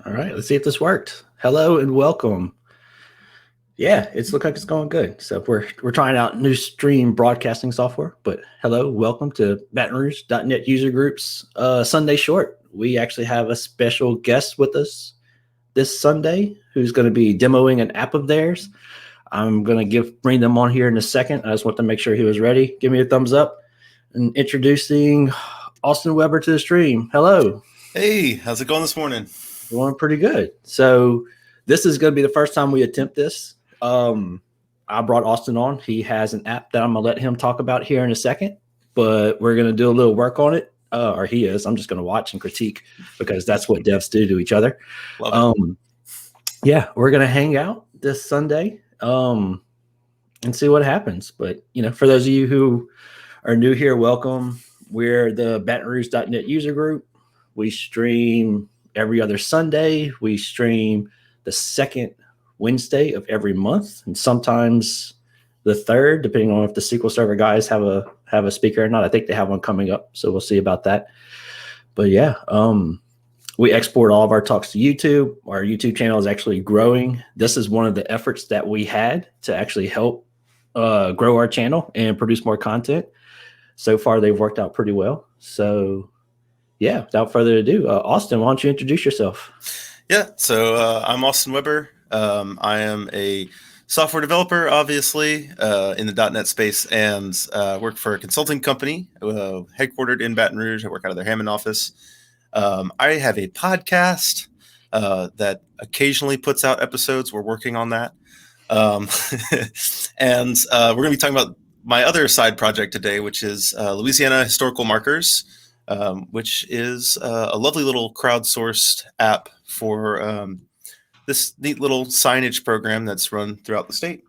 All right, let's see if this worked. Hello and welcome. Yeah, it's look like it's going good. So we're trying out new stream broadcasting software. But hello, welcome to Baton Rouge.net user groups Sunday short. We actually have a special guest with us this Sunday who's going to be demoing an app of theirs. I'm going to bring them on here in a second. I just want to make sure he was ready. Give me a thumbs up. And introducing Austin Weber to the stream. Hello. Hey, how's it going this morning? Going pretty good. So this is going to be the first time we attempt this. I brought Austin on. He has an app that I'm going to let him talk about here in a second, but we're going to do a little work on it. Or he is. I'm just going to watch and critique because that's what devs do to each other. Yeah, we're going to hang out this Sunday and see what happens. But, for those of you who are new here, welcome. We're the Baton Rouge.net user group. We stream every other Sunday. We stream the second Wednesday of every month, and sometimes the third, depending on if the SQL Server guys have a speaker or not. I think they have one coming up, so we'll see about that. But yeah, we export all of our talks to YouTube. Our YouTube channel is actually growing. This is one of the efforts that we had to actually help grow our channel and produce more content. So far, they've worked out pretty well. So yeah, without further ado, Austin, why don't you introduce yourself? Yeah, so I'm Austin Weber. I am a software developer, obviously, in the .NET space, and work for a consulting company headquartered in Baton Rouge. I work out of their Hammond office. I have a podcast that occasionally puts out episodes. We're working on that. And we're going to be talking about my other side project today, which is Louisiana Historical Markers. Which is a lovely little crowdsourced app for this neat little signage program that's run throughout the state.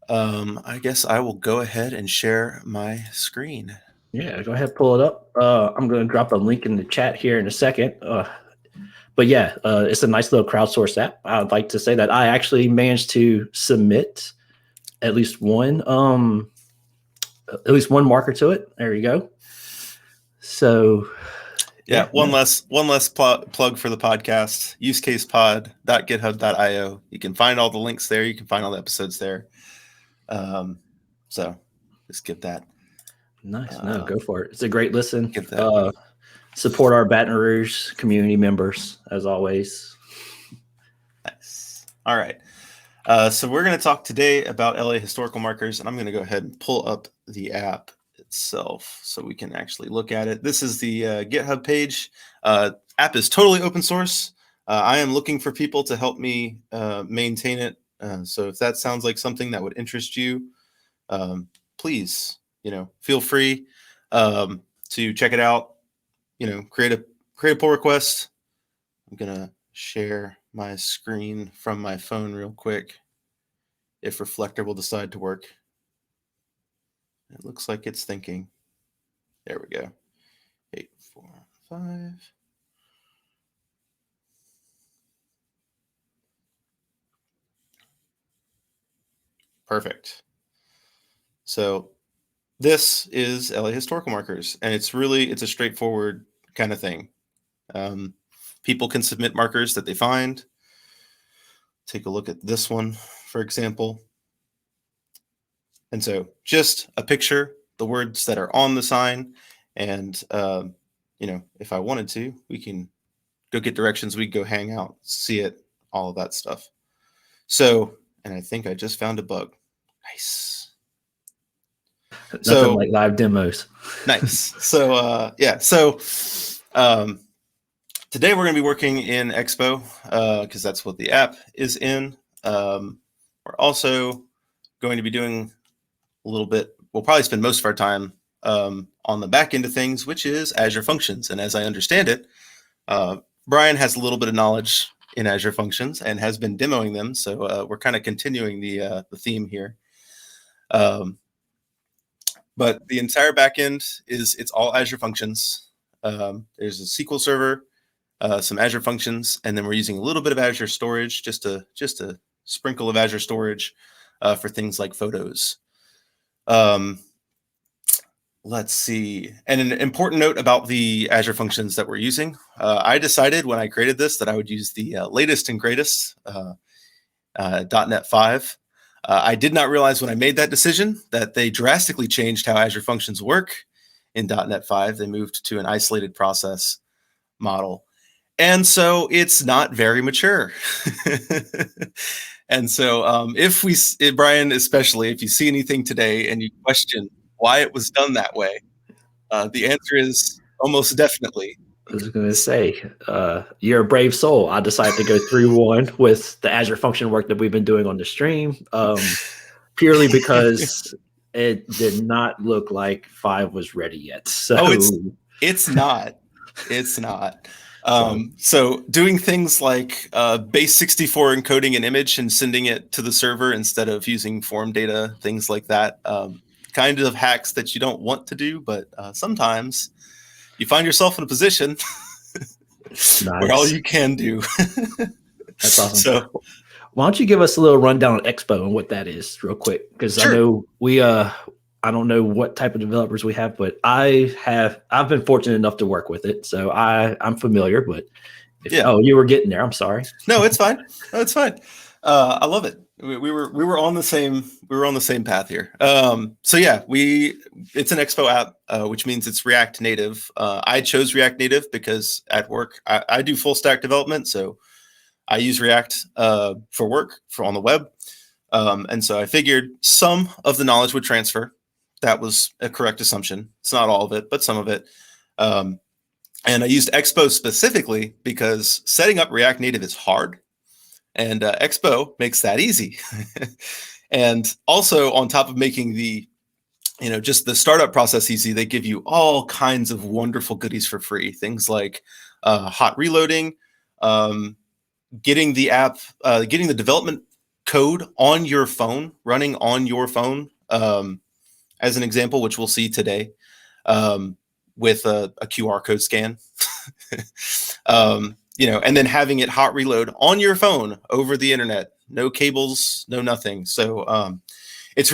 I guess I will go ahead and share my screen. Yeah, go ahead, pull it up. I'm going to drop a link in the chat here in a second. But yeah, it's a nice little crowdsourced app. I'd like to say that I actually managed to submit at least one marker to it. There you go. So yeah, one less plug for the podcast, usecasepod.github.io. You can find all the links there. You can find all the episodes there. So just give that. Nice. No, go for it. It's a great listen. Support our Baton Rouge community members as always. Nice. All right. So we're going to talk today about LA historical markers, and I'm going to go ahead and pull up the app itself so we can actually look at it. This is the GitHub page. App is totally open source. I am looking for people to help me maintain it. So if that sounds like something that would interest you, please, feel free to check it out. Create a pull request. I'm gonna share my screen from my phone real quick if Reflector will decide to work. It looks like it's thinking. There we go. 8, 4, 5. Perfect. So this is LA historical markers, and it's a straightforward kind of thing. People can submit markers that they find. Take a look at this one, for example. And so just a picture, the words that are on the sign, and if I wanted to, we can go get directions, we can go hang out, see it, all of that stuff. So, and I think I just found a bug. Nice. Nothing like live demos. Nice. So today we're going to be working in Expo because that's what the app is in. We're also going to be doing a little bit. We'll probably spend most of our time on the back end of things, which is Azure Functions. And as I understand it, Brian has a little bit of knowledge in Azure Functions and has been demoing them. So we're kind of continuing the theme here. But the entire backend it's all Azure Functions. There's a SQL Server, some Azure Functions, and then we're using a little bit of Azure Storage, just a sprinkle of Azure Storage for things like photos. let's see. And an important note about the Azure functions that we're using. I decided when I created this that I would use the latest and greatest .NET 5. I did not realize when I made that decision that they drastically changed how Azure functions work in .NET 5. They moved to an isolated process model. And so it's not very mature. And so Brian, especially if you see anything today and you question why it was done that way, the answer is almost definitely. I was going to say, you're a brave soul. I decided to go through one with the Azure function work that we've been doing on the stream, purely because it did not look like 5 was ready yet. So it's not. It's not. So doing things like base 64 encoding an image and sending it to the server instead of using form data, things like that, kind of hacks that you don't want to do, but sometimes you find yourself in a position where all you can do. That's awesome. So why don't you give us a little rundown on Expo and what that is real quick? Because sure. I know I don't know what type of developers we have, but I've been fortunate enough to work with it. So I'm familiar, but you were getting there. I'm sorry. No, it's fine. No, it's fine. I love it. We were on the same path here. So yeah, it's an Expo app, which means it's React Native. I chose React Native because at work I do full stack development, so I use React for work on the web, and so I figured some of the knowledge would transfer. That was a correct assumption. It's not all of it, but some of it. And I used Expo specifically because setting up React Native is hard. And Expo makes that easy. And also on top of making just the startup process easy, they give you all kinds of wonderful goodies for free. Things like hot reloading, getting the development code on your phone, running on your phone, as an example, which we'll see today, with a QR code scan. And then having it hot reload on your phone over the internet, no cables, no nothing. So it's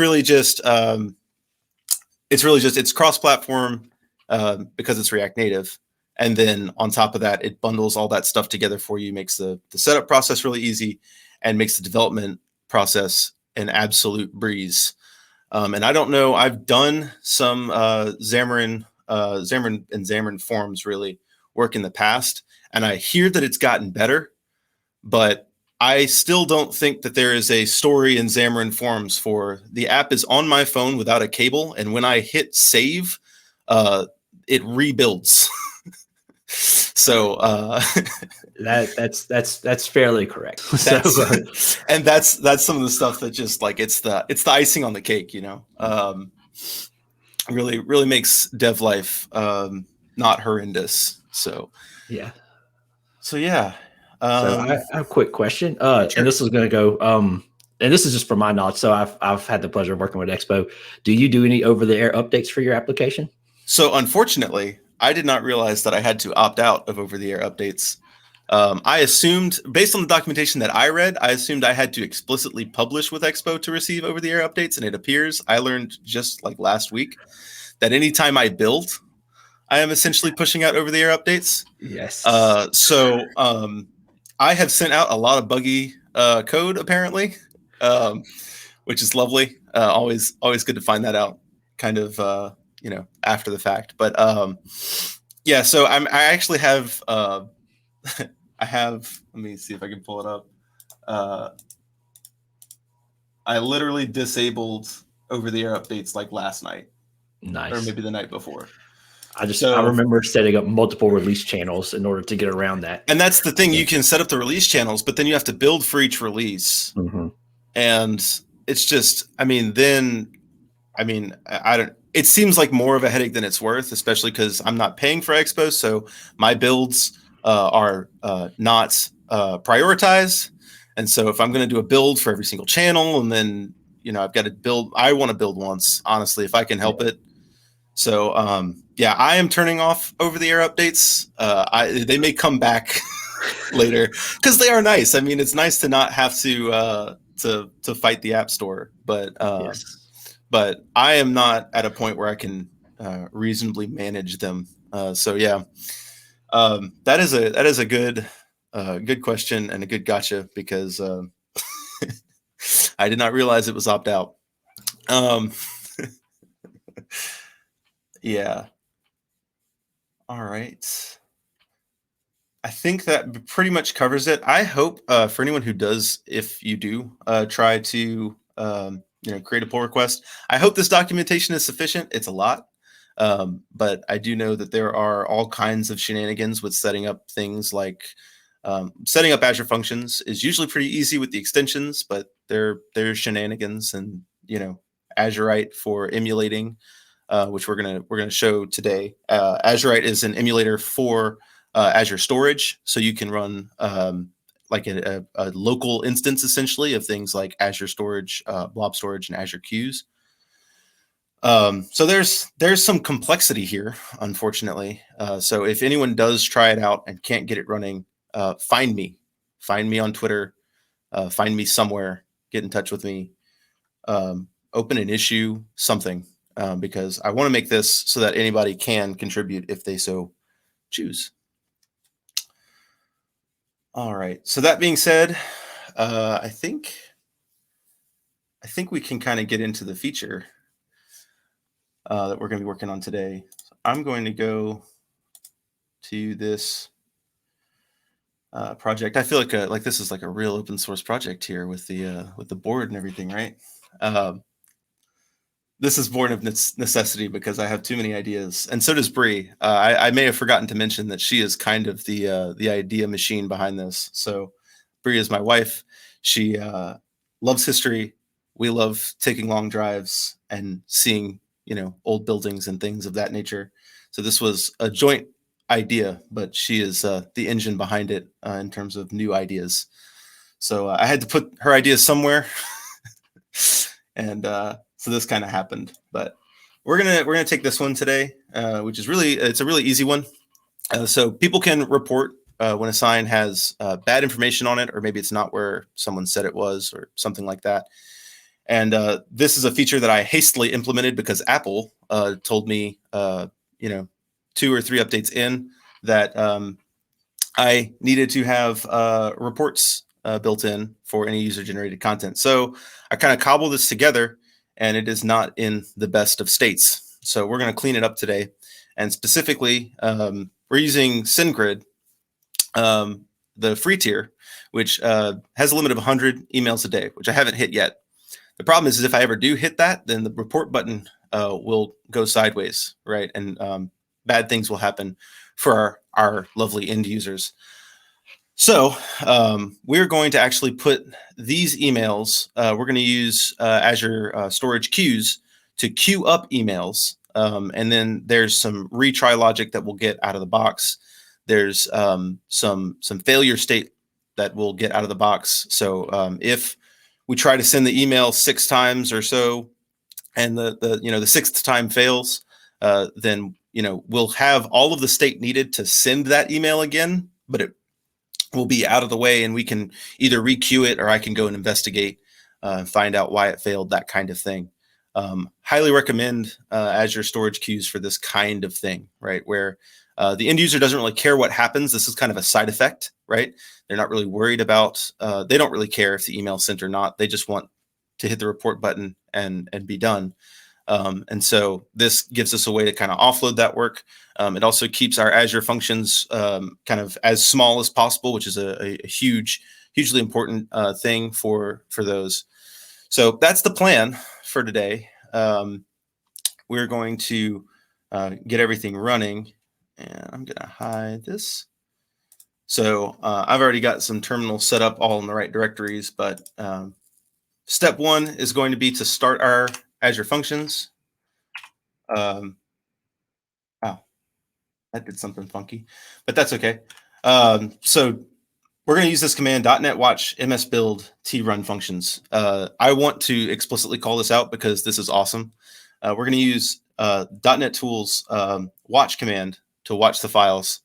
cross-platform because it's React Native. And then on top of that, it bundles all that stuff together for you, makes the setup process really easy, and makes the development process an absolute breeze. And I don't know, I've done some Xamarin Forms really work in the past, and I hear that it's gotten better, but I still don't think that there is a story in Xamarin Forms for the app is on my phone without a cable, and when I hit save, it rebuilds. So that's fairly correct. And that's some of the stuff that just like it's the icing on the cake, really makes dev life not horrendous. So yeah. So yeah. So I have a quick question. Sure. And this is going to go. And this is just for my knowledge. So I've had the pleasure of working with Expo. Do you do any over-the-air updates for your application? So unfortunately, I did not realize that I had to opt out of over-the-air updates. I assumed, based on the documentation that I read, I assumed I had to explicitly publish with Expo to receive over-the-air updates. And it appears I learned just like last week that anytime I build, I am essentially pushing out over-the-air updates. Yes. So I have sent out a lot of buggy code apparently, which is lovely. Always good to find that out kind of, after the fact. But yeah, so I actually have, let me see if I can pull it up. I literally disabled over-the-air updates like last night. Nice. Or maybe the night before. I remember setting up multiple release channels in order to get around that. And that's the thing. You can set up the release channels, but then you have to build for each release. Mm-hmm. And it's just, I don't, it seems like more of a headache than it's worth, especially because I'm not paying for Expo. So my builds are not prioritized. And so if I'm going to do a build for every single channel, and then, I've got to build, I want to build once, honestly, if I can help it. So, yeah, I am turning off over-the-air updates. They may come back later because they are nice. I mean, it's nice to not have to fight the App Store, but yes. But I am not at a point where I can reasonably manage them. So yeah, that is a good question and a good gotcha, because I did not realize it was opt out. Yeah. All right. I think that pretty much covers it. I hope for anyone who does, if you do try to create a pull request, I hope this documentation is sufficient. It's a lot, but I do know that there are all kinds of shenanigans with setting up things like setting up Azure Functions is usually pretty easy with the extensions, but there's shenanigans and Azurite for emulating, which we're gonna show today. Azurite is an emulator for Azure Storage, so you can run like a local instance essentially of things like Azure Storage, Blob Storage, and Azure Queues. So there's some complexity here, unfortunately. So if anyone does try it out and can't get it running, find me on Twitter, find me somewhere, get in touch with me, open an issue, something, because I want to make this so that anybody can contribute if they so choose. All right. So that being said, I think we can kind of get into the feature that we're going to be working on today. So I'm going to go to this project. I feel like this is like a real open source project here with the board and everything, right? This is born of necessity because I have too many ideas, and so does Bree. I may have forgotten to mention that she is kind of the idea machine behind this. So Bree is my wife. She loves history. We love taking long drives and seeing old buildings and things of that nature. So this was a joint idea, but she is the engine behind it in terms of new ideas. So I had to put her ideas somewhere, and so this kind of happened. But we're gonna take this one today, which is it's a really easy one. So people can report when a sign has bad information on it, or maybe it's not where someone said it was, or something like that. And this is a feature that I hastily implemented because Apple told me, 2 or 3 updates in, that I needed to have reports built in for any user-generated content. So I kind of cobbled this together, and it is not in the best of states. So we're going to clean it up today. And specifically, we're using SendGrid, the free tier, which has a limit of 100 emails a day, which I haven't hit yet. The problem is if I ever do hit that, then the report button will go sideways, right? And bad things will happen for our lovely end users. So we're going to actually put these emails, we're going to use Azure Storage Queues to queue up emails. And then there's some retry logic that we'll get out of the box. There's some failure state that we'll get out of the box. So if we try to send the email 6 times or so, and the 6th time fails, then we'll have all of the state needed to send that email again, but it will be out of the way, and we can either requeue it, or I can go and investigate and find out why it failed, that kind of thing. Highly recommend Azure Storage Queues for this kind of thing, right? Where the end user doesn't really care what happens. This is kind of a side effect, right? They're not really worried about, they don't really care if the email is sent or not. They just want to hit the report button and be done. And so this gives us a way to kind of offload that work. It also keeps our Azure Functions kind of as small as possible, which is a hugely important thing for those. So that's the plan for today. We're going to get everything running, and I'm going to hide this. So I've already got some terminals set up all in the right directories, but step 1 is going to be to start our Azure Functions. Wow, that did something funky, but that's okay. So we're going to use this command .NET watch ms build trun functions. I want to explicitly call this out because this is awesome. We're going to use .NET Tools watch command to watch the files,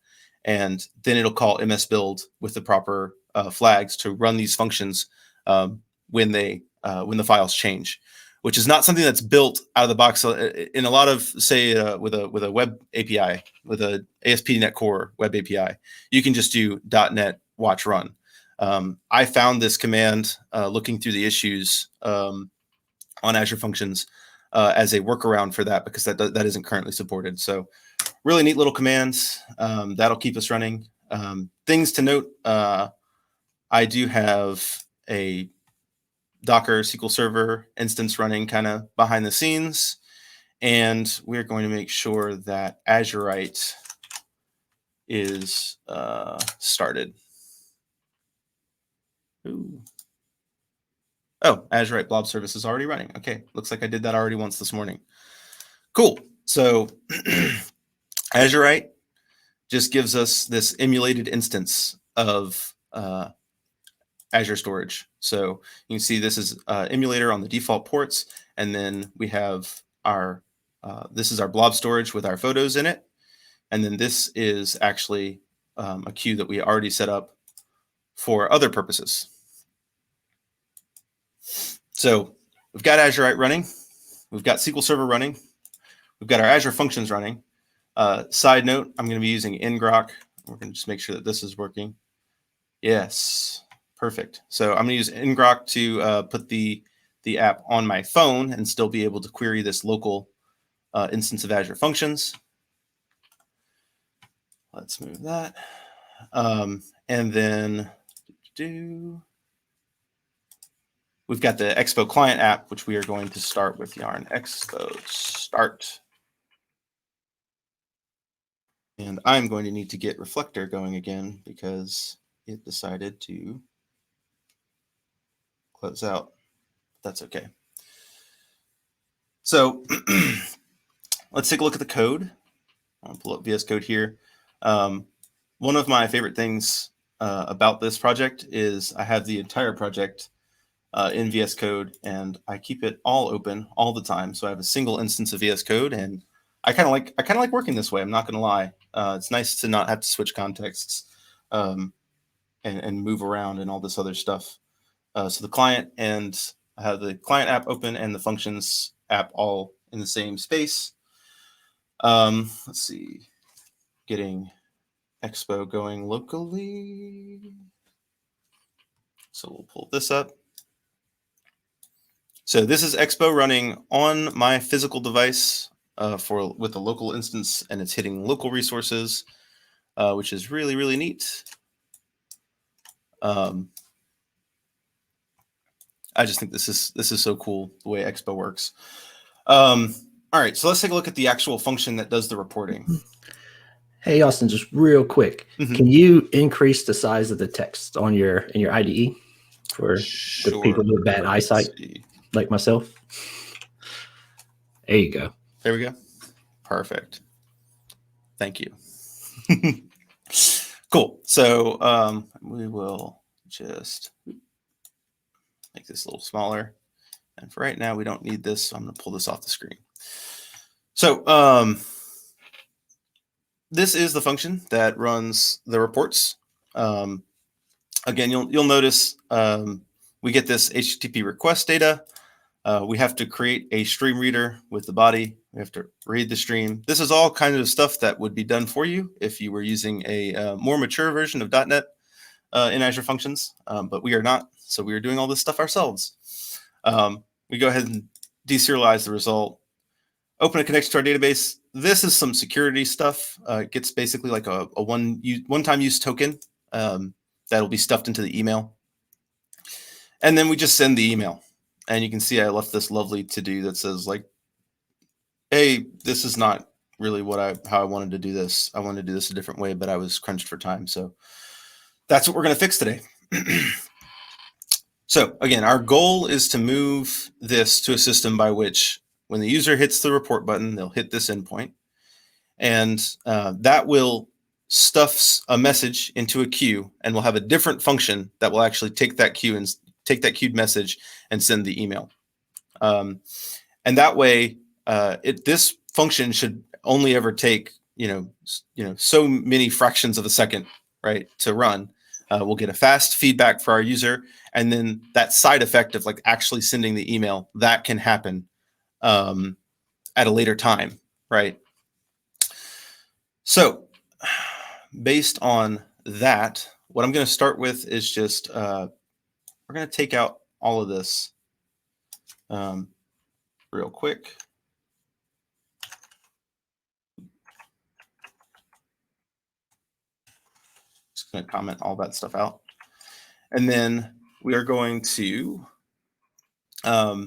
and then it'll call ms build with the proper flags to run these functions when the files change. which is not something that's built out of the box. In a lot of, say, with a web API, with a ASP.NET Core web API, you can just do .NET watch run. I found this command looking through the issues on Azure Functions as a workaround for that, because that isn't currently supported. So really neat little commands that'll keep us running. Things to note, I do have a Docker SQL Server instance running kind of behind the scenes, and we're going to make sure that Azurite is started. Ooh. Oh, Azurite blob service is already running. Okay, looks like I did that already once this morning. Cool. So Azurite just gives us this emulated instance of Azure storage. So you can see this is emulator on the default ports, and then we have our this is our blob storage with our photos in it, and then this is actually a queue that we already set up for other purposes. So we've got Azurite running, we've got SQL Server running, we've got our Azure Functions running. Side note, I'm going to be using ngrok. We're going to just make sure that this is working. Yes, perfect. So I'm going to use ngrok to put the app on my phone and still be able to query this local instance of Azure Functions. Let's move that. And then we've got the Expo client app, which we are going to start with yarn Expo start. And I'm going to need to get Reflector going again because it decided to close out. That's okay. So let's take a look at the code. I'll pull up VS Code here. One of my favorite things about this project is I have the entire project in VS Code, and I keep it all open all the time. So I have a single instance of VS Code, and I kind of like working this way. I'm not going to lie. It's nice to not have to switch contexts and move around and all this other stuff. So the client, and I have the client app open and the functions app all in the same space. Let's see, getting Expo going locally. So we'll pull this up. So this is Expo running on my physical device with a local instance, and it's hitting local resources, which is really, really neat. I just think this is so cool the way Expo works. All right, so let's take a look at the actual function that does the reporting. Hey, Austin, just real quick. Can you increase the size of the text on in your IDE for the people with bad eyesight like myself? There you go. There we go. Perfect. Thank you. Cool. So we will just make this a little smaller. And for right now, we don't need this. So I'm going to pull this off the screen. So this is the function that runs the reports. Again, you'll notice we get this HTTP request data. We have to create a stream reader with the body. We have to read the stream. This is all kind of stuff that would be done for you if you were using a more mature version of .NET in Azure Functions, but we are not. So we are doing all this stuff ourselves. We go ahead and deserialize the result, open a connection to our database. This is some security stuff. It gets basically like a one-time use token that'll be stuffed into the email. And then we just send the email. And you can see I left this lovely to-do that says like, hey, this is not really how I wanted to do this. I wanted to do this a different way, but I was crunched for time. So that's what we're going to fix today. So again, our goal is to move this to a system by which when the user hits the report button, they'll hit this endpoint. And that will stuff a message into a queue, and we'll have a different function that will actually take that queue and take that queued message and send the email. And that way, this function should only ever take so many fractions of a second, right, to run. We'll get a fast feedback for our user, and then that side effect of like actually sending the email, that can happen at a later time, right? So based on that, what I'm going to start with is just, we're going to take out all of this real quick. Just going to comment all that stuff out. And then we are going to, we're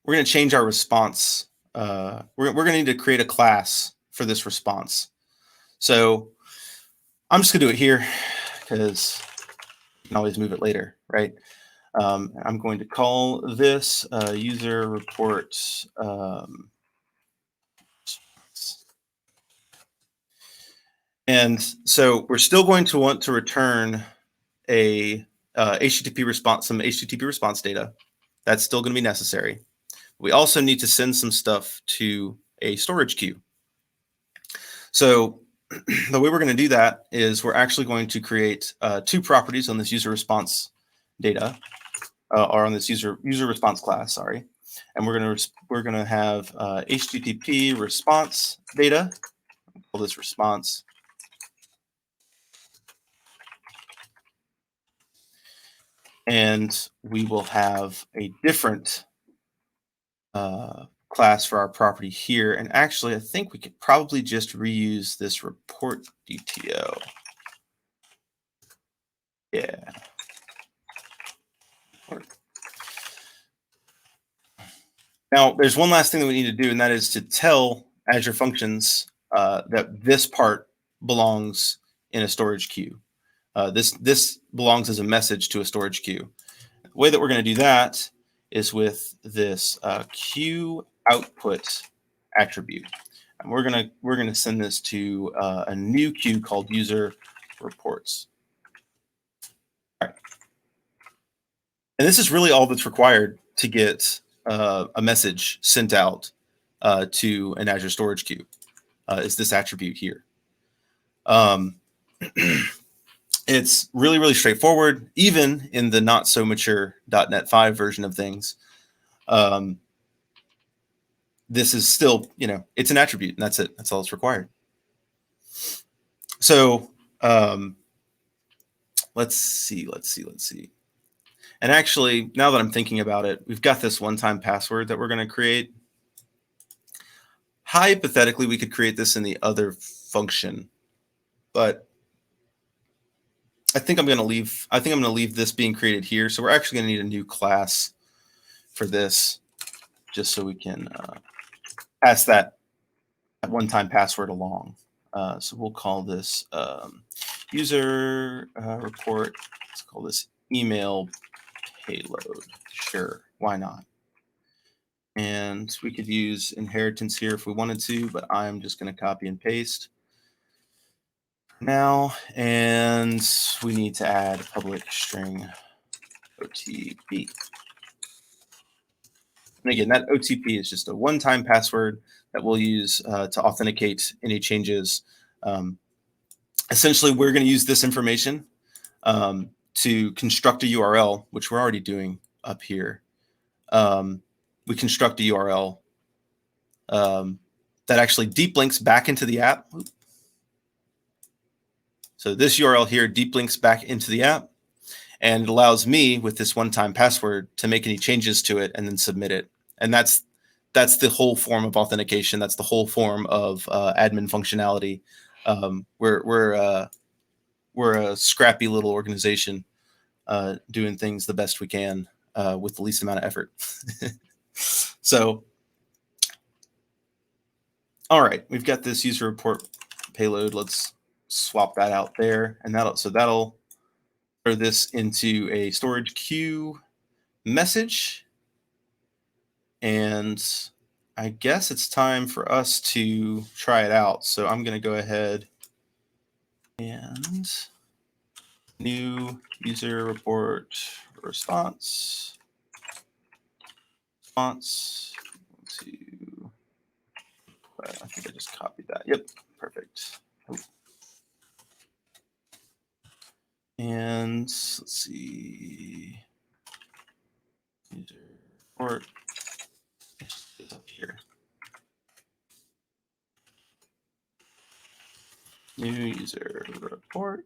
going to change our response. We're going to need to create a class for this response. So I'm just going to do it here because you can always move it later, right? I'm going to call this user report. And so we're still going to want to return a HTTP response, some HTTP response data. That's still going to be necessary. We also need to send some stuff to a storage queue. So the way we're going to do that is we're actually going to create two properties on this user response data, or on this user response class, sorry. And we're going to have HTTP response data. Call this response. And we will have a different class for our property here. And actually, I think we could probably just reuse this report DTO. Yeah. Now, there's one last thing that we need to do, and that is to tell Azure Functions that this part belongs in a storage queue. This belongs as a message to a storage queue. The way that we're going to do that is with this queue output attribute, and we're going to send this to a new queue called user reports. All right, and this is really all that's required to get a message sent out to an Azure storage queue. Is this attribute here? It's really, really straightforward, even in the not so mature .NET 5 version of things. This is still, it's an attribute, and that's it. That's all that's required. So let's see. And actually, now that I'm thinking about it, we've got this one-time password that we're going to create. Hypothetically, we could create this in the other function, but I think I'm going to leave this being created here. So we're actually going to need a new class for this, just so we can pass that one-time password along. So we'll call this user report. Let's call this email payload. Sure, why not? And we could use inheritance here if we wanted to, but I'm just going to copy and paste now. And we need to add public string OTP. And again, that OTP is just a one-time password that we'll use to authenticate any changes. Essentially, we're going to use this information to construct a URL, which we're already doing up here. We construct a URL that actually deep links back into the app. So this URL here deep links back into the app, and it allows me with this one-time password to make any changes to it and then submit it. And that's the whole form of authentication. That's the whole form of admin functionality. We're a scrappy little organization doing things the best we can with the least amount of effort. So, all right, we've got this user report payload. Let's swap that out there, and that'll throw this into a storage queue message. And I guess it's time for us to try it out. So I'm going to go ahead and new user report response. I think I just copied that. Yep, perfect. And let's see. User report is up here. New user report.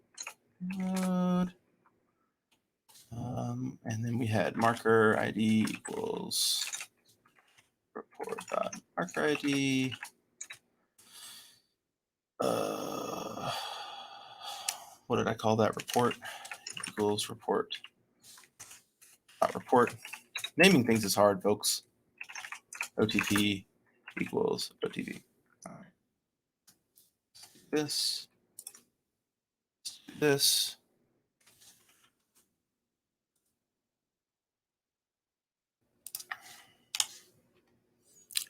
And then we had marker ID equals report.marker ID. What did I call that? Report equals report. Report. Naming things is hard, folks. OTP equals OTP. All right. This. This.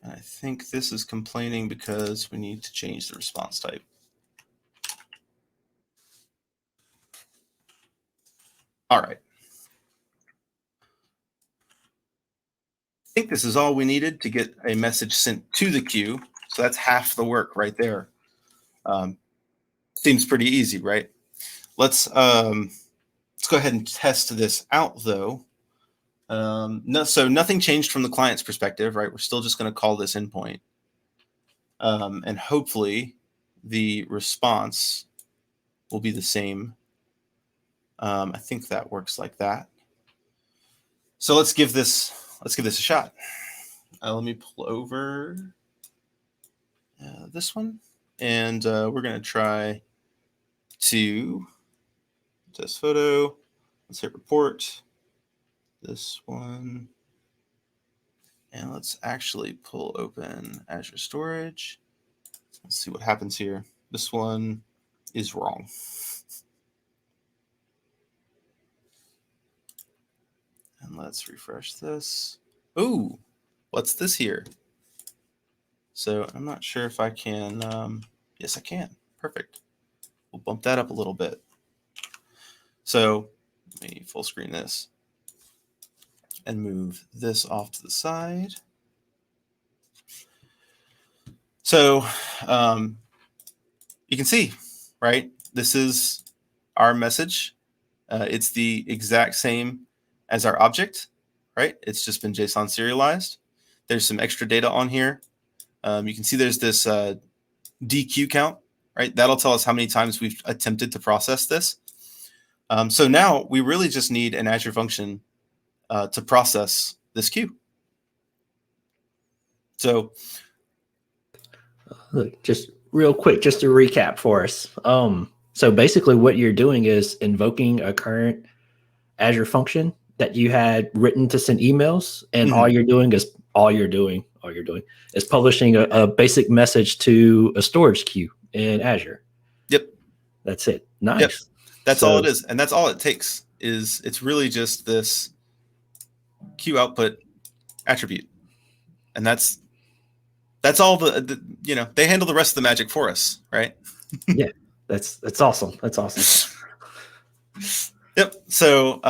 And I think this is complaining because we need to change the response type. All right. I think this is all we needed to get a message sent to the queue. So that's half the work right there. Seems pretty easy, right? Let's go ahead and test this out, though. So nothing changed from the client's perspective, right? We're still just going to call this endpoint. And hopefully the response will be the same. I think that works like that. So let's give this a shot. Let me pull over this one, and we're going to try to test photo. Let's hit report. This one. And let's actually pull open Azure Storage. Let's see what happens here. This one is wrong. And let's refresh this. Ooh, what's this here? So I'm not sure if I can. Yes, I can. Perfect. We'll bump that up a little bit. So let me full screen this and move this off to the side. So you can see, right? This is our message. It's the exact same as our object, right? It's just been JSON serialized. There's some extra data on here. You can see there's this DQ count, right? That'll tell us how many times we've attempted to process this. So now we really just need an Azure function to process this queue. So Look, just real quick, just to recap for us. So basically what you're doing is invoking a current Azure function that you had written to send emails, and all you're doing is publishing a basic message to a storage queue in Azure. Yep. That's it. Nice. Yep. That's all it is. And that's all it takes is it's really just this queue output attribute. And that's all they handle the rest of the magic for us, right? Yeah. That's awesome. That's awesome. Yep. So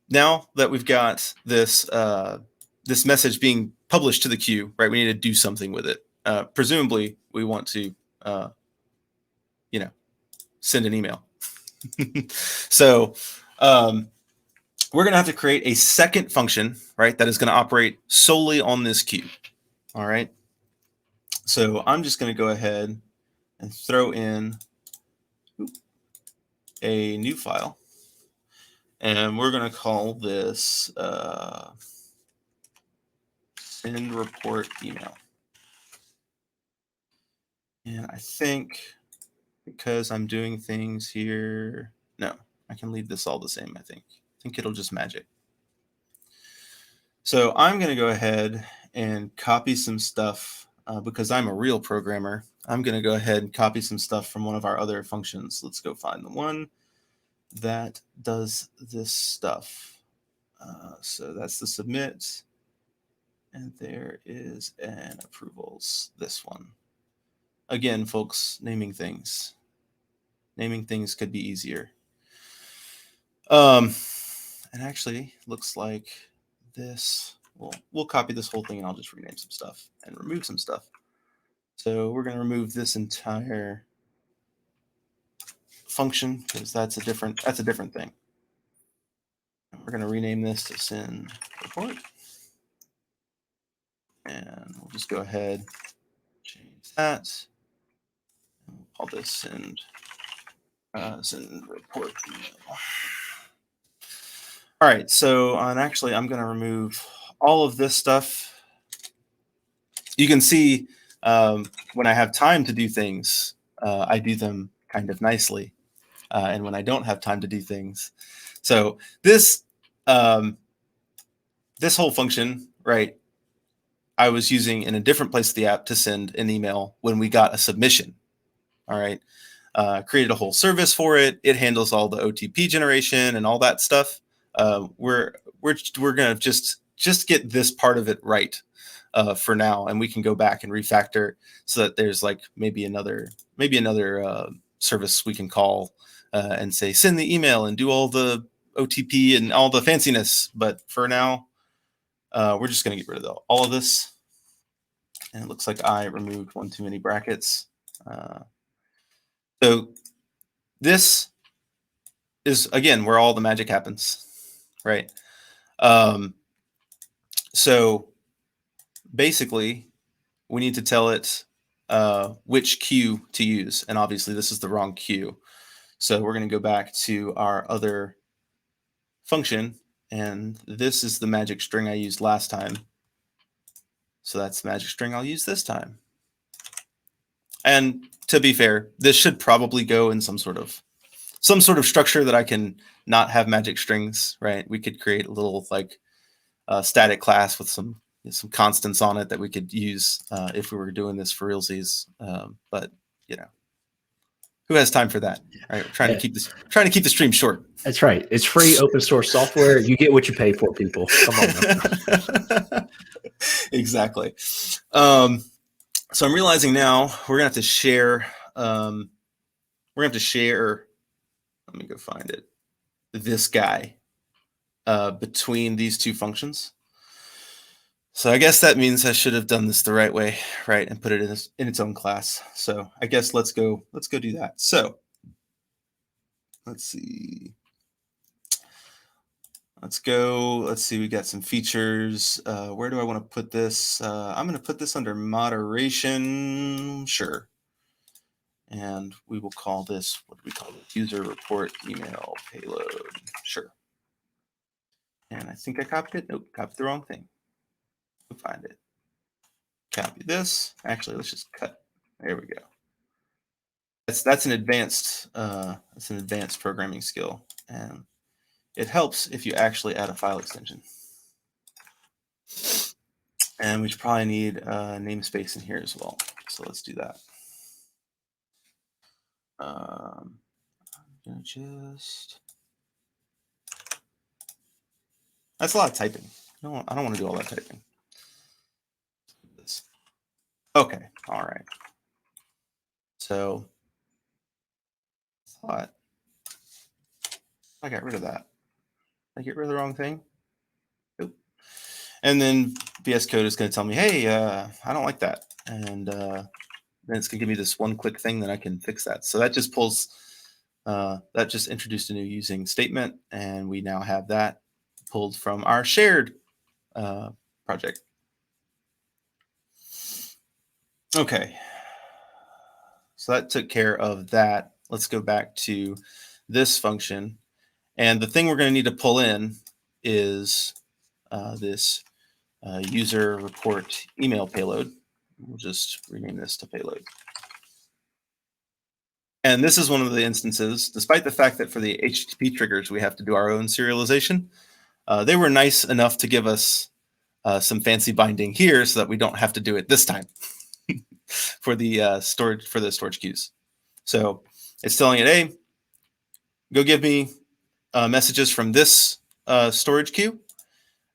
now that we've got this this message being published to the queue, right? We need to do something with it. Presumably, we want to, send an email. So we're going to have to create a second function, right? That is going to operate solely on this queue. All right. So I'm just going to go ahead and throw in a new file. And we're going to call this send report email. And I think because I'm doing things here, no, I can leave this all the same, I think it'll just magic. So I'm going to go ahead and copy some stuff because I'm a real programmer. I'm going to go ahead and copy some stuff from one of our other functions. Let's go find the one that does this stuff. So that's the submit. And there is an approvals, this one. Again, folks, naming things. Naming things could be easier. And actually, looks like this. We'll copy this whole thing and I'll just rename some stuff and remove some stuff. So we're going to remove this entire function because that's a different thing. We're going to rename this to send report. And we'll just go ahead, change that. And we'll call this send report email. All right, so and actually I'm going to remove all of this stuff. You can see when I have time to do things, I do them kind of nicely. And when I don't have time to do things. So this whole function, right, I was using in a different place of the app to send an email when we got a submission. All right. Created a whole service for it. It handles all the OTP generation and all that stuff. We're gonna just get this part of it right for now, and we can go back and refactor so that there's like maybe another service we can call and say send the email and do all the OTP and all the fanciness. But for now, we're just gonna get rid of all of this. And it looks like I removed one too many brackets. So this is, again, where all the magic happens, right? So basically, we need to tell it which queue to use. And obviously, this is the wrong queue. So we're going to go back to our other function. And this is the magic string I used last time. So that's the magic string I'll use this time. And to be fair, this should probably go in some sort of structure that I can not have magic strings, right? We could create a little like static class with some constants on it that we could use if we were doing this for realsies. But who has time for that? Right? We're trying to keep the stream short. That's right. It's free open source software. You get what you pay for, people. Come on now. Exactly. So I'm realizing now we're gonna have to share. Let me go find it. This guy between these two functions. So I guess that means I should have done this the right way, right, and put it in its own class. So I guess let's go do that. So let's see. Let's see, we got some features. Where do I want to put this? I'm going to put this under moderation. Sure. And we will call this, what do we call it? User report email payload. Sure. And I think I copied it. Nope, copied the wrong thing. We'll find it. Copy this. Actually, let's just cut. There we go. That's an advanced programming skill, and it helps if you actually add a file extension. And we should probably need a namespace in here as well. So let's do that. I'm gonna just. That's a lot of typing. No, I don't want to do all that typing. Okay, all right. So I got rid of that. I get rid of the wrong thing. Nope. And then VS Code is going to tell me, hey, I don't like that. And then it's going to give me this one-click thing that I can fix that. So that just pulls, that just introduced a new using statement. And we now have that pulled from our shared project. Okay. So that took care of that. Let's go back to this function. And the thing we're going to need to pull in is this user report email payload. We'll just rename this to payload. And this is one of the instances, despite the fact that for the HTTP triggers, we have to do our own serialization. They were nice enough to give us some fancy binding here so that we don't have to do it this time for the storage queues. So it's telling it, hey, go give me messages from this storage queue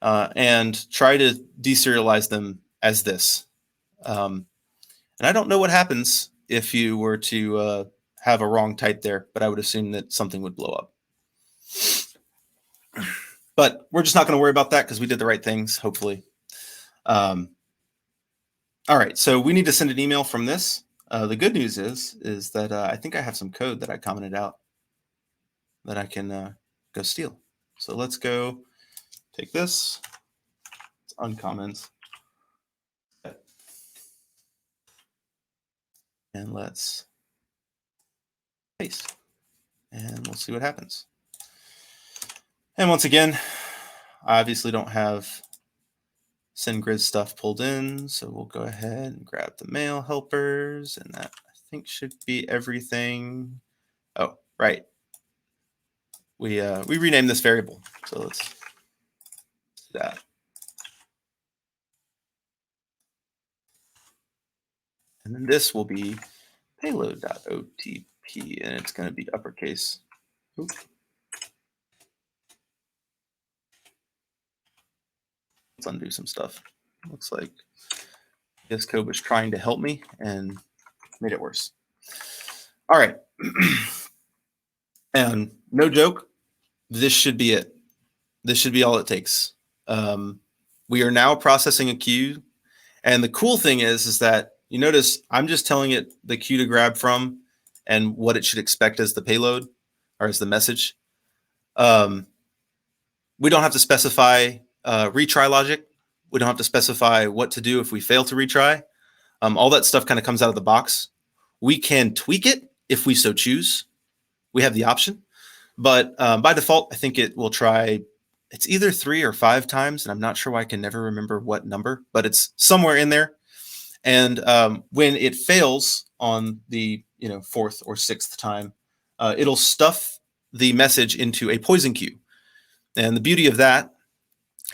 and try to deserialize them as this. And I don't know what happens if you were to have a wrong type there, but I would assume that something would blow up. But we're just not going to worry about that because we did the right things, hopefully. All right, so we need to send an email from this. The good news is that I think I have some code that I commented out that I can go steal. So let's go take this. It's uncomment. And let's paste. And we'll see what happens. And once again, I obviously don't have SendGrid stuff pulled in, so we'll go ahead and grab the mail helpers, and that I think should be everything. Oh, right. We renamed this variable, so let's do that. And then this will be payload.otp, and it's going to be uppercase. Oops. Let's undo some stuff. Looks like this code was trying to help me and made it worse. All right. And no joke, this should be it. This should be all it takes. We are now processing a queue. And the cool thing is that you notice I'm just telling it the queue to grab from and what it should expect as the payload or as the message. We don't have to specify retry logic. We don't have to specify what to do if we fail to retry. All that stuff kind of comes out of the box. We can tweak it if we so choose. We have the option. But by default, I think it will try, it's either 3 or 5 times, and I'm not sure why I can never remember what number, but it's somewhere in there. And when it fails on the 4th or 6th time, it'll stuff the message into a poison queue. And the beauty of that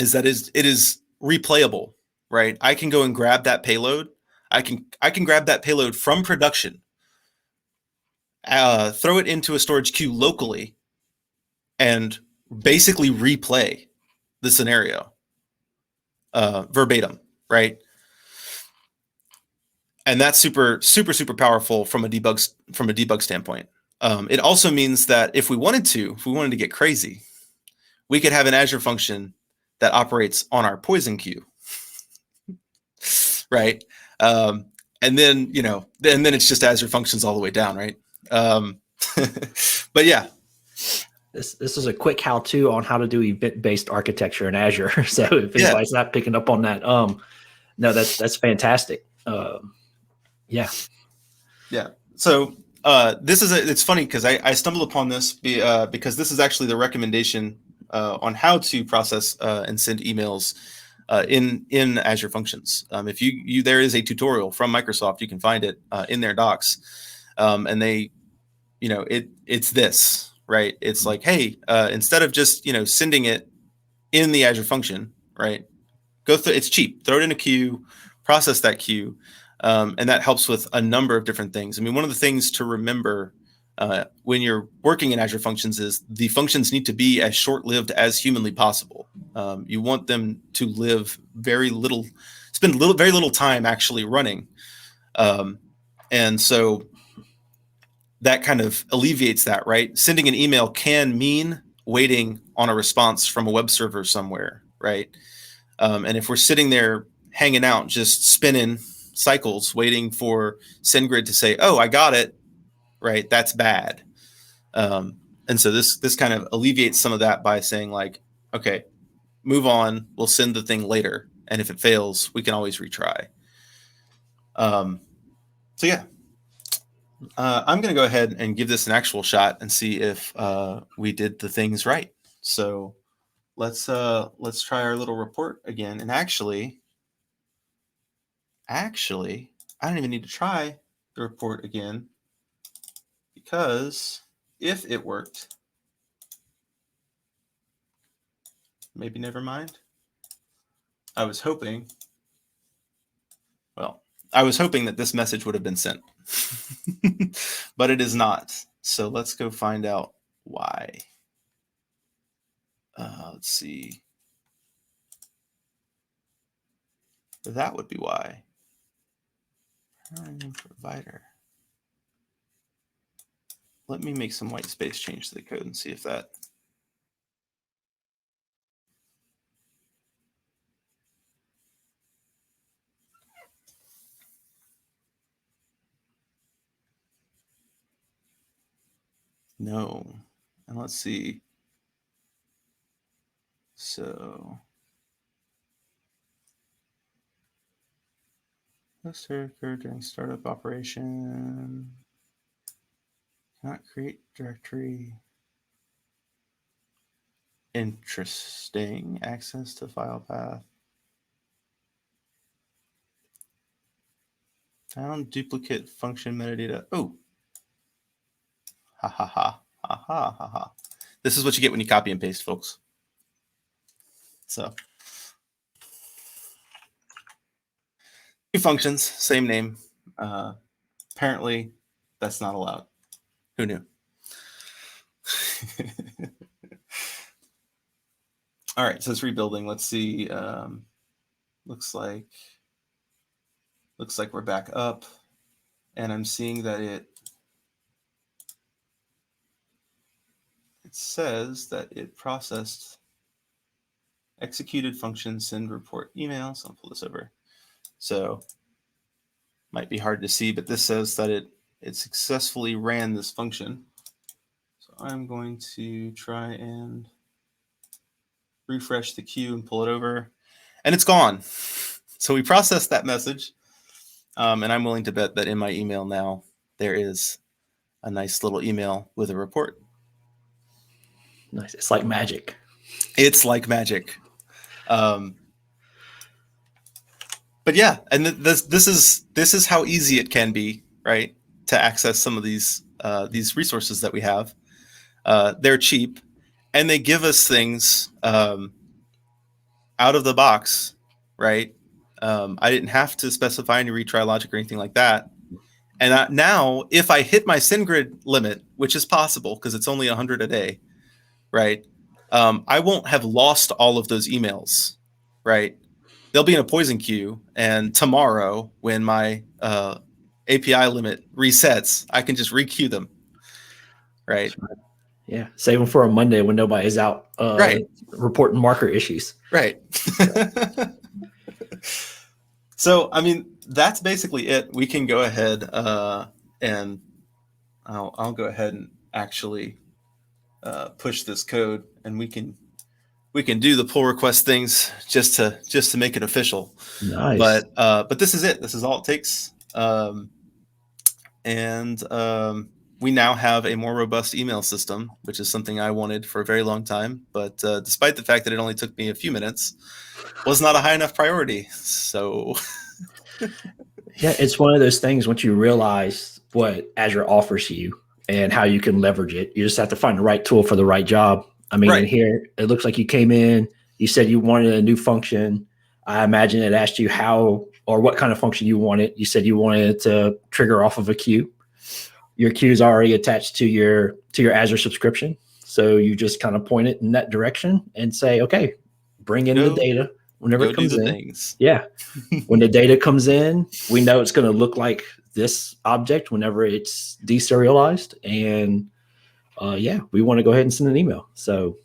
is that it is replayable, right? I can go and grab that payload. I can grab that payload from production, throw it into a storage queue locally, and basically replay the scenario verbatim, right? And that's super, super, super powerful from a debug standpoint. It also means that if we wanted to get crazy, we could have an Azure function that operates on our poison queue, right? And then and then it's just Azure functions all the way down, right? But yeah. This is a quick how-to on how to do event-based architecture in Azure. So if anybody's not picking up on that, no, that's fantastic. Yeah. So it's funny because I stumbled upon this because this is actually the recommendation on how to process and send emails in Azure Functions. If there is a tutorial from Microsoft, you can find it in their docs, and they, it's this, right? It's like, hey, instead of just sending it in the Azure function, right? It's cheap. Throw it in a queue, process that queue, and that helps with a number of different things. I mean, one of the things to remember when you're working in Azure Functions is the functions need to be as short-lived as humanly possible. You want them to live very little time actually running, and so that kind of alleviates that, right? Sending an email can mean waiting on a response from a web server somewhere, right? And if we're sitting there hanging out, just spinning cycles, waiting for SendGrid to say, "Oh, I got it," right? That's bad. And so this kind of alleviates some of that by saying, like, okay, move on. We'll send the thing later, and if it fails, we can always retry. So yeah, I'm going to go ahead and give this an actual shot and see if we did the things right. So let's try our little report again. And actually, I don't even need to try the report again, because if it worked, maybe never mind. I was hoping that this message would have been sent, but it is not. So let's go find out why. Let's see. That would be why. Provider. Let me make some white space change to the code and see if that. No, And let's see. So this occurred during startup operation. Cannot create directory. Interesting. Access to file path. Found duplicate function metadata. Oh. Ha ha ha. Ha ha ha ha. This is what you get when you copy and paste, folks. So new functions, same name. Apparently that's not allowed. Who knew? All right, so it's rebuilding. Let's see. Looks like we're back up, and I'm seeing that it says that it processed executed function send report email. So I'll pull this over. So might be hard to see, but this says that it successfully ran this function. So I'm going to try and refresh the queue and pull it over, and it's gone. So we processed that message, and I'm willing to bet that in my email now there is a nice little email with a report. Nice. It's like magic. It's like magic. But yeah, and this is how easy it can be, right? To access some of these resources that we have. They're cheap, and they give us things out of the box, right? I didn't have to specify any retry logic or anything like that. And now, if I hit my SendGrid limit, which is possible because it's only 100 a day, right? I won't have lost all of those emails, right? They'll be in a poison queue, and tomorrow, when my API limit resets, I can just requeue them, right? Yeah, save them for a Monday when nobody's out right. reporting marker issues. Right. So, I mean, that's basically it. We can go ahead and I'll go ahead and actually push this code, and we can do the pull request things just to make it official. Nice. But this is it. This is all it takes. We now have a more robust email system, which is something I wanted for a very long time. But despite the fact that it only took me a few minutes, was not a high enough priority. So yeah, it's one of those things. Once you realize what Azure offers you and how you can leverage it, you just have to find the right tool for the right job. I mean, right. In here, it looks like you came in, you said you wanted a new function. I imagine it asked you how or what kind of function you wanted. You said you wanted it to trigger off of a queue. Your queue is already attached to your Azure subscription. So you just kind of point it in that direction and say, okay, bring in the data whenever it comes in. Things. Yeah. When the data comes in, we know it's going to look like this object whenever it's deserialized. And yeah, we want to go ahead and send an email. So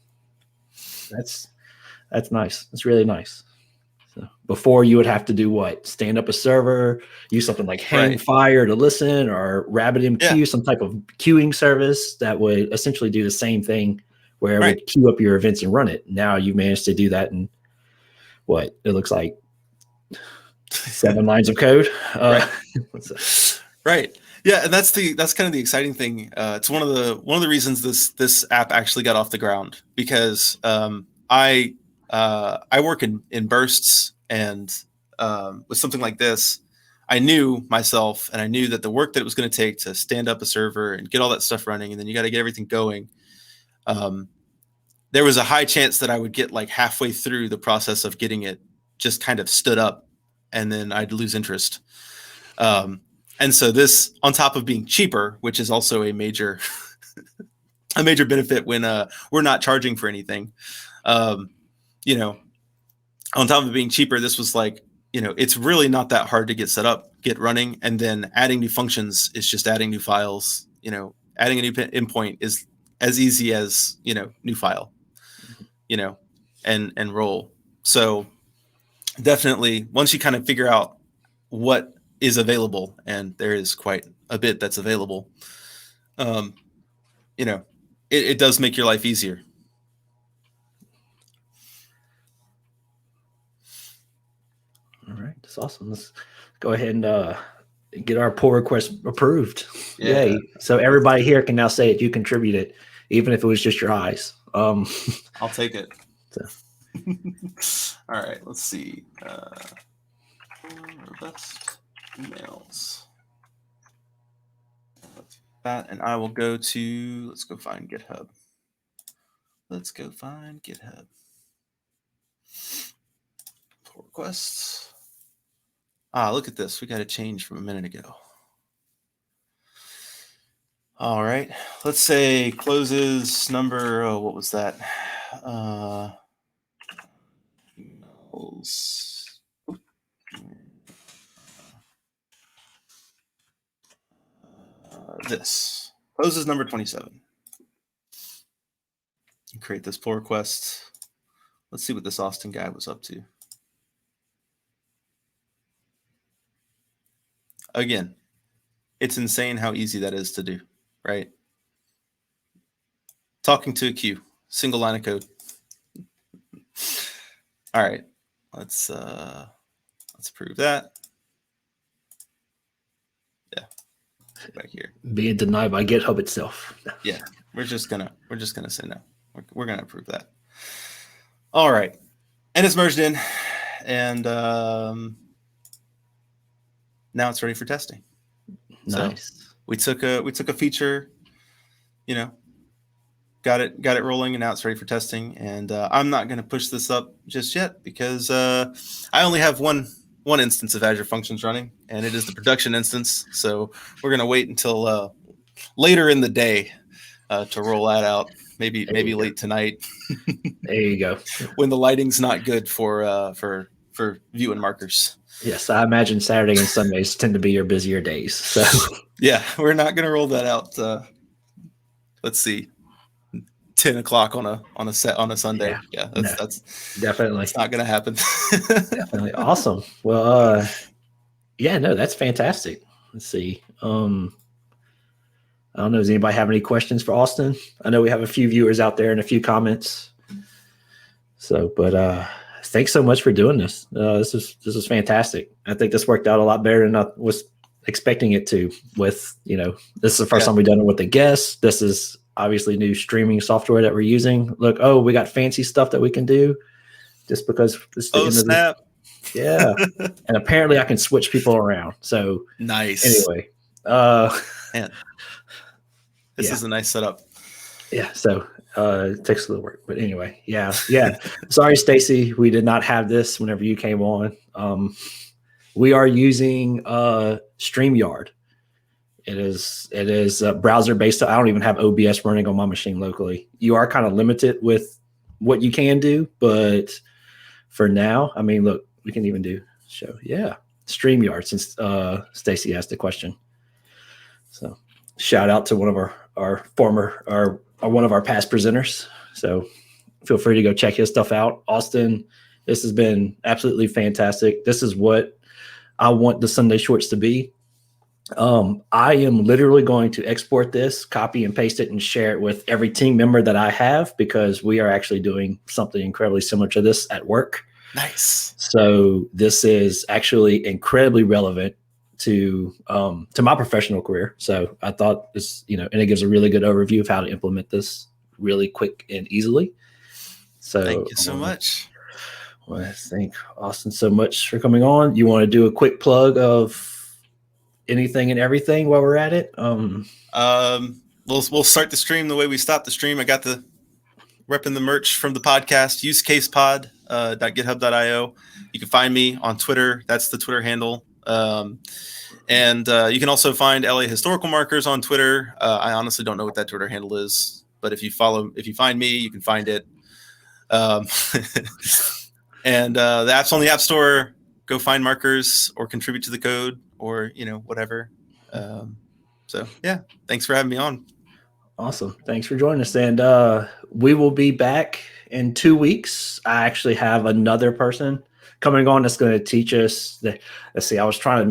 that's nice. That's really nice. So before you would have to do what? Stand up a server, use something like Hangfire to listen, or RabbitMQ, some type of queuing service that would essentially do the same thing where it would queue up your events and run it. Now you managed to do that in what it looks like 7 lines of code. Right. Yeah, and that's kind of the exciting thing. It's one of the reasons this app actually got off the ground, because I work in bursts, and with something like this, I knew myself, and I knew that the work that it was going to take to stand up a server and get all that stuff running, and then you got to get everything going. There was a high chance that I would get like halfway through the process of getting it just kind of stood up, and then I'd lose interest. And so this, on top of being cheaper, which is also a major benefit when we're not charging for anything, on top of being cheaper, this was like, it's really not that hard to get set up, get running, and then adding new functions is just adding new files. Adding a new endpoint is as easy as new file, and roll. So definitely, once you kind of figure out what is available, and there is quite a bit that's available, it does make your life easier. All right, that's awesome. Let's go ahead and get our pull request approved. Yeah. Yay! So everybody here can now say that you contributed, even if it was just your eyes. I'll take it. So. All right, let's see. Best emails. That, and I will go to, let's go find GitHub. Let's go find GitHub. Pull requests. Look at this. We got a change from a minute ago. All right. Let's say closes number, what was that? Emails. This closes number 27. Create this pull request. Let's see what this Austin guy was up to. Again, it's insane how easy that is to do, right? Talking to a queue, single line of code. All right, let's prove that. Yeah, back here. Being denied by GitHub itself. Yeah, we're just gonna say no. We're gonna approve that. All right, and it's merged in, and now it's ready for testing. Nice. So we took a feature, got it rolling, and now it's ready for testing. And I'm not going to push this up just yet because I only have one instance of Azure Functions running, and it is the production instance. So we're going to wait until later in the day to roll that out. Maybe late tonight. There you go. When the lighting's not good for viewing markers. Yes, I imagine Saturday and Sundays tend to be your busier days. So yeah, we're not going to roll that out. Let's see, 10 o'clock on a Sunday. Yeah, that's definitely it's not going to happen. Definitely awesome. Well, yeah, no, that's fantastic. Let's see. I don't know. Does anybody have any questions for Austin? I know we have a few viewers out there and a few comments. So, but thanks so much for doing this. This is fantastic. I think this worked out a lot better than I was expecting it to. With this is the first time we've done it with a guest. This is obviously new streaming software that we're using. Look, we got fancy stuff that we can do just because it's the end snap. of the, yeah. And apparently I can switch people around. So nice. Anyway, man, this is a nice setup. Yeah. So it takes a little work, but anyway, yeah. Sorry, Stacy, we did not have this whenever you came on. We are using StreamYard. It is browser based. I don't even have OBS running on my machine locally. You are kind of limited with what you can do, but for now, I mean, look, we can even do show. Yeah, StreamYard, since Stacy asked the question. So shout out to one of our former or one of our past presenters. So feel free to go check his stuff out. Austin, this has been absolutely fantastic. This is what I want the Sunday Shorts to be. I am literally going to export this, copy and paste it, and share it with every team member that I have, because we are actually doing something incredibly similar to this at work. Nice. So this is actually incredibly relevant to my professional career. So I thought this, and it gives a really good overview of how to implement this really quick and easily. So thank you so much. Well, I thank Austin so much for coming on. You want to do a quick plug of anything and everything while we're at it? We'll start the stream the way we stopped the stream. I got the repping the merch from the podcast, usecasepod.github.io. You can find me on Twitter. That's the Twitter handle. And you can also find LA Historical Markers on Twitter. I honestly don't know what that Twitter handle is, but if you find me, you can find it. And the app's on the App Store. Go find markers or contribute to the code or, whatever. So yeah, thanks for having me on. Awesome. Thanks for joining us. And we will be back in 2 weeks. I actually have another person coming on that's going to teach us. Let's see, I was trying to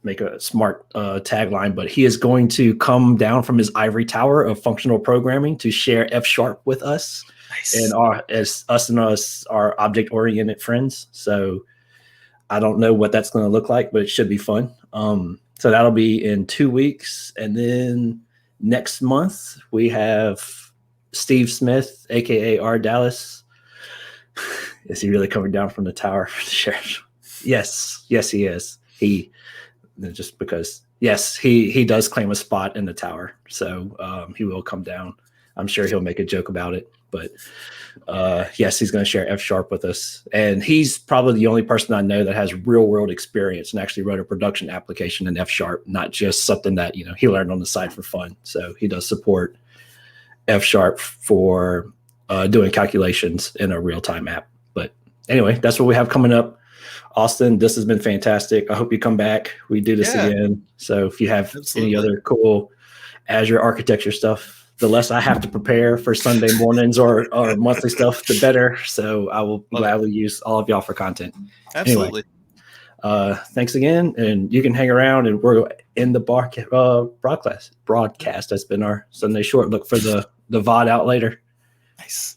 make a smart tagline, but he is going to come down from his ivory tower of functional programming to share F# with us. Nice. And our object-oriented friends. So I don't know what that's going to look like, but it should be fun. So that'll be in 2 weeks. And then next month, we have Steve Smith, a.k.a. R. Dallas. Is he really coming down from the tower for the sheriff? Yes, he is. He does claim a spot in the tower. So he will come down. I'm sure he'll make a joke about it. But yes, he's going to share F# with us. And he's probably the only person I know that has real world experience and actually wrote a production application in F#, not just something that, he learned on the side for fun. So he does support F# for doing calculations in a real-time app. But anyway, that's what we have coming up. Austin, this has been fantastic. I hope you come back. We do this again. So if you have any other cool Azure architecture stuff, the less I have to prepare for Sunday mornings or monthly stuff, the better. So I will gladly use all of y'all for content. Absolutely. Anyway, thanks again. And you can hang around and we're in the broadcast. That's been our Sunday short. Look for the VOD out later. Nice.